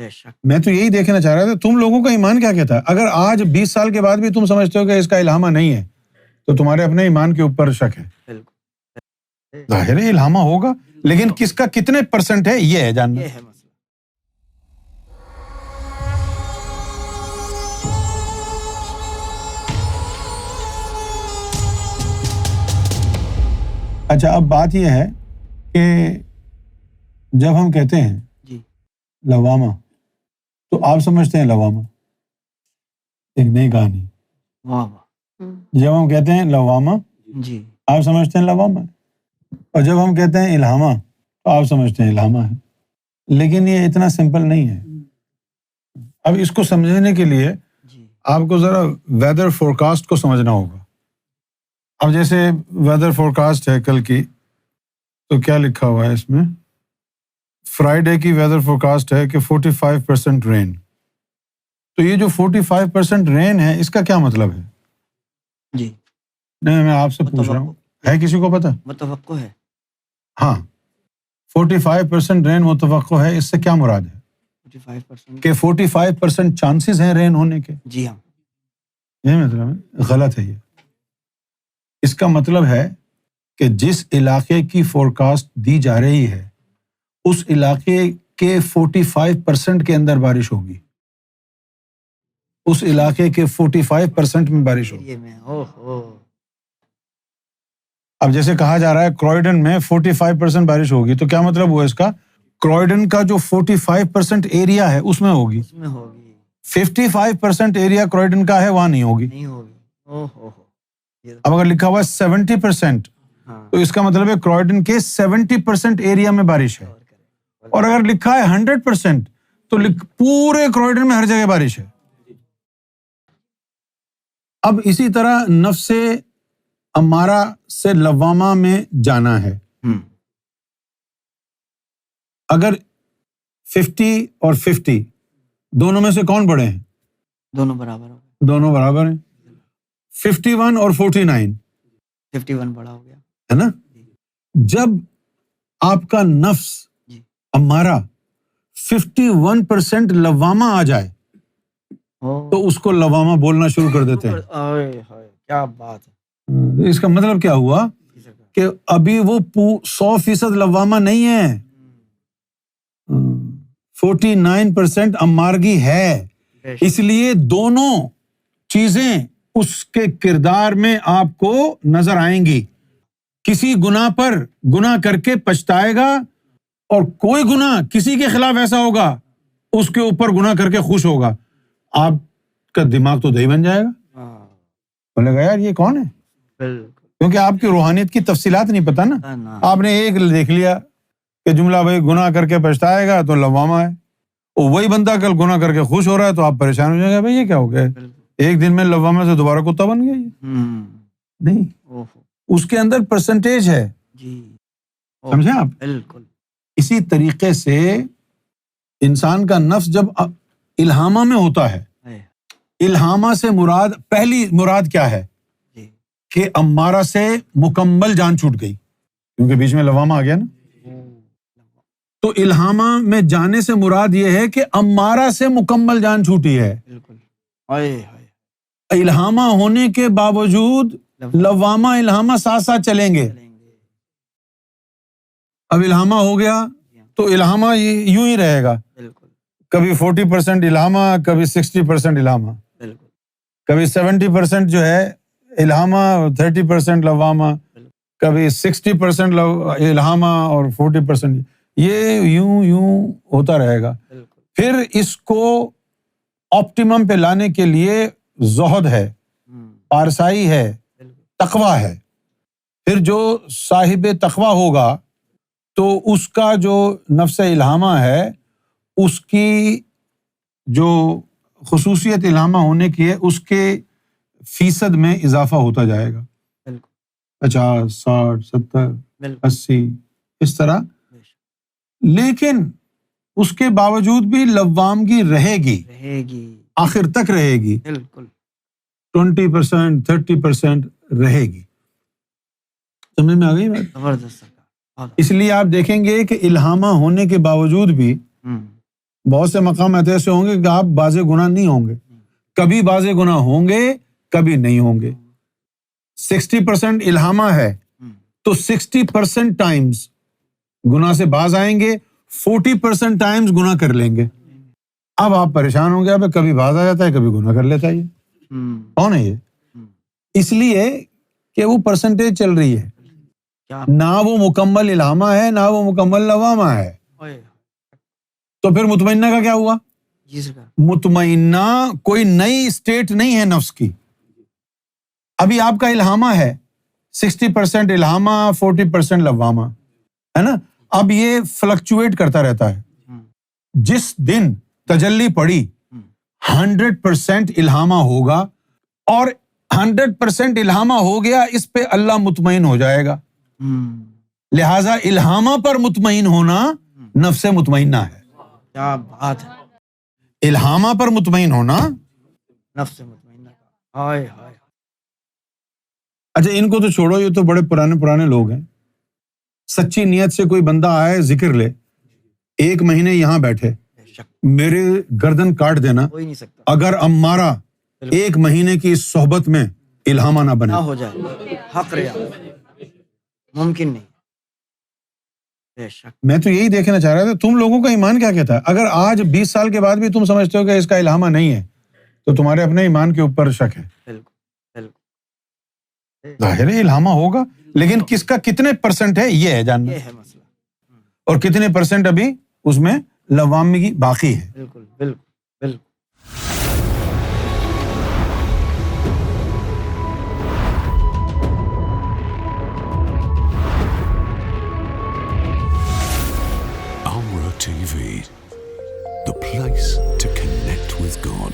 بے شک. میں تو یہی دیکھنا چاہ رہا تھا تم لوگوں کا ایمان کیا کہتا ہے. اگر آج 20 سال کے بعد بھی تم سمجھتے ہو کہ اس کا الہامہ نہیں ہے تو تمہارے اپنے ایمان کے اوپر شک ہے. بالکل ظاہر ہے الہامہ ہوگا، لیکن کس کا کتنے % ہے یہ ہے جاننا. یہ ہے مسئلہ. اچھا اب بات یہ ہے کہ جب ہم کہتے ہیں جی لوامہ تو آپ سمجھتے ہیں لوامہ ایک نئی کہانی. واہ واہ. جب ہم کہتے ہیں لوامہ جی آپ سمجھتے ہیں لوامہ ہے، اور جب ہم کہتے ہیں الہامہ تو آپ سمجھتے ہیں الہامہ ہے. لیکن یہ اتنا سمپل نہیں ہے. اب اس کو سمجھنے کے لیے جی آپ کو ذرا ویدر فور کاسٹ کو سمجھنا ہوگا. اب جیسے ویدر فور کاسٹ ہے کل کی، تو کیا لکھا ہوا ہے اس میں؟ فرائیڈے کی ویدر فور کاسٹ ہے کہ 45% رین. تو یہ جو 45% رین ہے اس کا کیا مطلب ہے؟ جی نہیں میں آپ سے پوچھ رہا ہوں، ہے کسی کو پتہ؟ متوقع ہے. ہاں 45% رین متوقع ہے، اس سے کیا مراد ہے؟ 45%. کہ 45% چانسز ہیں رین ہونے کے. جی ہاں. یہ مطلب ہے غلط ہے. یہ اس کا مطلب ہے کہ جس علاقے کی فورکاسٹ دی جا رہی ہے اس علاقے کے 45% کے اندر بارش ہوگی، اس علاقے کے 45% میں بارش ہوگی. یہ میں اب جیسے کہا جا رہا ہے کرائیڈن میں 45% بارش ہوگی، تو کیا مطلب ہوا اس کا؟ کرائیڈن کا جو 45% ایریا ہے اس میں ہوگی، اس میں ہوگی. 55% ایریا کرائیڈن کا ہے وہاں نہیں ہوگی. نہیں ہوگی. اب اگر لکھا ہوا ہے 70%، ہاں. تو اس کا مطلب ہے کرائیڈن کے 70% ایریا میں بارش ہے. اور اگر لکھا ہے 100% تو پورے کرائیڈن میں ہر جگہ بارش ہے. اب اسی طرح نفس امارہ سے لوامہ میں جانا ہے. اگر 50 اور 50 دونوں میں سے کون بڑے ہیں؟ دونوں برابر ہو گئے. دونوں برابر ہیں. 51 اور 49 51 بڑا ہو گیا ہے نا. جب آپ کا نفس جی. امارہ 51% لوامہ آ جائے تو اس کو لوامہ بولنا شروع کر دیتے ہیں. کیا بات ہے. اس کا مطلب کیا ہوا کہ ابھی وہ 100% لوامہ نہیں ہے، 49% امارگی ہے. اس لیے دونوں چیزیں اس کے کردار میں آپ کو نظر آئیں گی. کسی گناہ پر گناہ کر کے پچھتائے گا، اور کوئی گناہ کسی کے خلاف ایسا ہوگا اس کے اوپر گناہ کر کے خوش ہوگا. آپ کا دماغ تو دہی بن جائے گا، بولے گا یار یہ کون ہے؟ کیونکہ آپ کی روحانیت کی تفصیلات نہیں پتہ نا. آپ نے ایک دیکھ لیا کہ جملہ بھائی گناہ کر کے پچھتائے گا تو لوامہ ہے، اور وہی بندہ کل گناہ کر کے خوش ہو رہا ہے تو آپ پریشان ہو جائے گا بھائی یہ کیا ہو گیا؟ ایک دن میں لوامہ سے دوبارہ کتا بن گیا. یہ نہیں، اس کے اندر پرسنٹیج ہے. سمجھیں آپ؟ بالکل. اسی طریقے سے انسان کا نفس جب الہامہ میں ہوتا ہے، الہامہ سے مراد پہلی مراد کیا ہے کہ امارہ سے مکمل جان چھوٹ گئی، کیونکہ بیچ میں لوامہ آ گیا نا. تو الہامہ میں جانے سے مراد یہ ہے کہ امارہ سے مکمل جان چھوٹی ہے. الہامہ ہونے کے باوجود لوامہ الہامہ ساتھ ساتھ چلیں گے. اب الہامہ ہو گیا تو الہامہ یوں ہی رہے گا، کبھی 40% الہامہ، کبھی 60% الہامہ، کبھی 70% جو ہے الہامہ، 30% لوامہ، کبھی 60% الہامہ اور 40%. یہ یوں ہوتا رہے گا. پھر اس کو آپٹیمم پہ لانے کے لیے زہد ہے، پارسائی ہے، تقویٰ ہے. پھر جو صاحب تقویٰ ہوگا تو اس کا جو نفس الہامہ ہے اس کی جو خصوصیت الہامہ ہونے کی ہے اس کے فیصد میں اضافہ ہوتا جائے گا، 50 60 70 80 اس طرح. لیکن اس کے باوجود بھی لوامگی رہے گی، آخر تک رہے گی. 20% 30% رہے گی. سمجھ میں آ گئی بات؟ زبردست. اس لیے آپ دیکھیں گے کہ الہامہ ہونے کے باوجود بھی بہت سے مقامات ایسے ہوں گے کہ آپ باز گناہ نہیں ہوں گے، کبھی باز گناہ ہوں گے، کبھی نہیں ہوں گے۔ 60% الہامہ ہے تو 60% ٹائمز گناہ سے باز آئیں گے، 40% ٹائمز گناہ کر لیں گے۔ اب آپ پریشان ہوں گے، اب کبھی باز آ جاتا ہے، کبھی گناہ کر لیتا ہے۔ یہ کون ہے؟ یہ اس لیے کہ وہ پرسنٹیج چل رہی ہے، نہ وہ مکمل الہامہ ہے، نہ وہ مکمل لوامہ ہے۔ تو پھر مطمئنہ کا کیا ہوا؟ مطمئنہ کوئی نئی اسٹیٹ نہیں ہے نفس کی۔ ابھی آپ کا الہامہ ہے 60% الہامہ، 40% لوامہ، ہے نا؟ اب یہ فلکچویٹ کرتا رہتا ہے۔ جس دن تجلی پڑی 100% الہامہ ہوگا، اور 100% الہامہ ہو گیا، اس پہ اللہ مطمئن ہو جائے گا۔ لہذا الہامہ پر مطمئن ہونا نفس مطمئنہ ہے۔ کیا بات ہے! الہامہ پر مطمئن ہونا نفس مطمئنہ کا، ہائے ہائے۔ اچھا ان کو تو چھوڑو، یہ تو بڑے پرانے لوگ ہیں۔ سچی نیت سے کوئی بندہ آئے، ذکر لے، 1 مہینے یہاں بیٹھے، میرے گردن کاٹ دینا، ہو ہی نہیں سکتا اگر ہمارا 1 مہینے کی اس صحبت میں الہامہ نہ بنے، نہ ہو جائے، حق ریا ممکن نہیں۔ بے شک میں تو یہی دیکھنا چاہ رہا تھا تم لوگوں کا ایمان کیا کہتا ہے۔ اگر آج 20 سال کے بعد بھی تم سمجھتے ہو کہ اس کا الہامہ نہیں ہے، تو تمہارے اپنے ایمان کے اوپر شک ہے۔ بالکل ظاہر ہے الہامہ ہوگا، لیکن کس کا کتنے % ہے یہ ہے جاننا، یہ ہے مسئلہ۔ اور کتنے % ابھی اس میں لوامگی باقی ہے۔ بالکل بالکل بالکل۔ Amra TV, the place to connect with God.